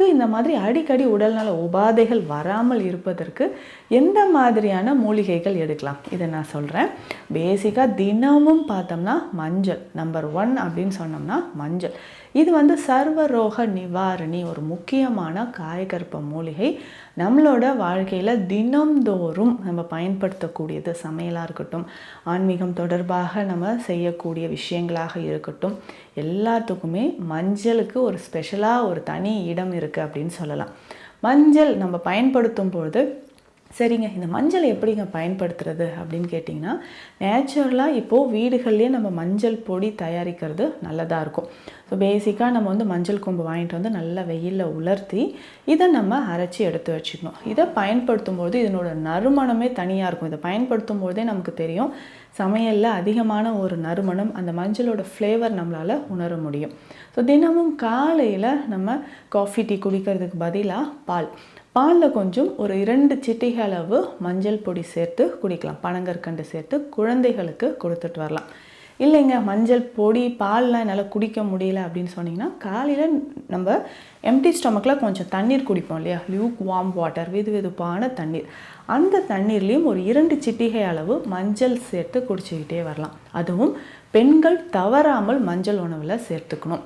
நமக்கு இந்த மாதிரி அடிக்கடி உடல்நல உபாதைகள் வராமல் இருப்பதற்கு எந்த மாதிரியான மூலிகைகள் எடுக்கலாம் இதை நான் சொல்கிறேன். பேசிக்காக தினமும் பார்த்தோம்னா மஞ்சள் நம்பர் 1 அப்படின்னு சொன்னோம்னா மஞ்சள். இது வந்து சர்வரோக நிவாரணி, ஒரு முக்கியமான காயகற்ப மூலிகை. நம்மளோட வாழ்க்கையில் தினம்தோறும் நம்ம பயன்படுத்தக்கூடியது, சமையலாக இருக்கட்டும், ஆன்மீகம் தொடர்பாக நம்ம செய்யக்கூடிய விஷயங்களாக இருக்கட்டும், எல்லாத்துக்குமே மஞ்சளுக்கு ஒரு ஸ்பெஷலாக ஒரு தனி இடம் இருக்குது அப்படின்னு சொல்லலாம். மஞ்சள் நம்ம பயன்படுத்தும் பொழுது சரிங்க, இந்த மஞ்சள் எப்படிங்க பயன்படுத்துறது அப்படின்னு கேட்டிங்கன்னா, நேச்சுரலாக இப்போது வீடுகள்லேயே நம்ம மஞ்சள் பொடி தயாரிக்கிறது நல்லதாக இருக்கும். ஸோ பேசிக்காக நம்ம வந்து மஞ்சள் கொம்பு வாங்கிட்டு வந்து நல்லா வெயிலில் உலர்த்தி இதை நம்ம அரைச்சி எடுத்து வச்சுக்கணும். இதை பயன்படுத்தும் போது இதனோட நறுமணமே தனியாக இருக்கும். இதை பயன்படுத்தும் போதே நமக்கு தெரியும் சமையலில் அதிகமான ஒரு நறுமணம், அந்த மஞ்சளோட ஃப்ளேவர் நம்மளால் உணர முடியும். ஸோ தினமும் காலையில் நம்ம காஃபி டீ குடிக்கிறதுக்கு பதிலாக பாலில் கொஞ்சம் ஒரு 2 சிட்டிகை அளவு மஞ்சள் பொடி சேர்த்து குடிக்கலாம். பனங்கற்கண்டு சேர்த்து குழந்தைகளுக்கு கொடுத்துட்டு வரலாம். இல்லைங்க மஞ்சள் பொடி பால்லாம் என்னால் குடிக்க முடியல அப்படின்னு சொன்னிங்கன்னா, காலையில் நம்ம எம்டி ஸ்டொமக்கில் கொஞ்சம் தண்ணீர் குடிப்போம் இல்லையா, லியூக் வார்ம் வாட்டர், வெதுவெதுப்பான தண்ணீர், அந்த தண்ணீர்லேயும் ஒரு 2 சிட்டிகை அளவு மஞ்சள் சேர்த்து குடிச்சிக்கிட்டே வரலாம். அதுவும் பெண்கள் தவறாமல் மஞ்சள் உணவில் சேர்த்துக்கணும்.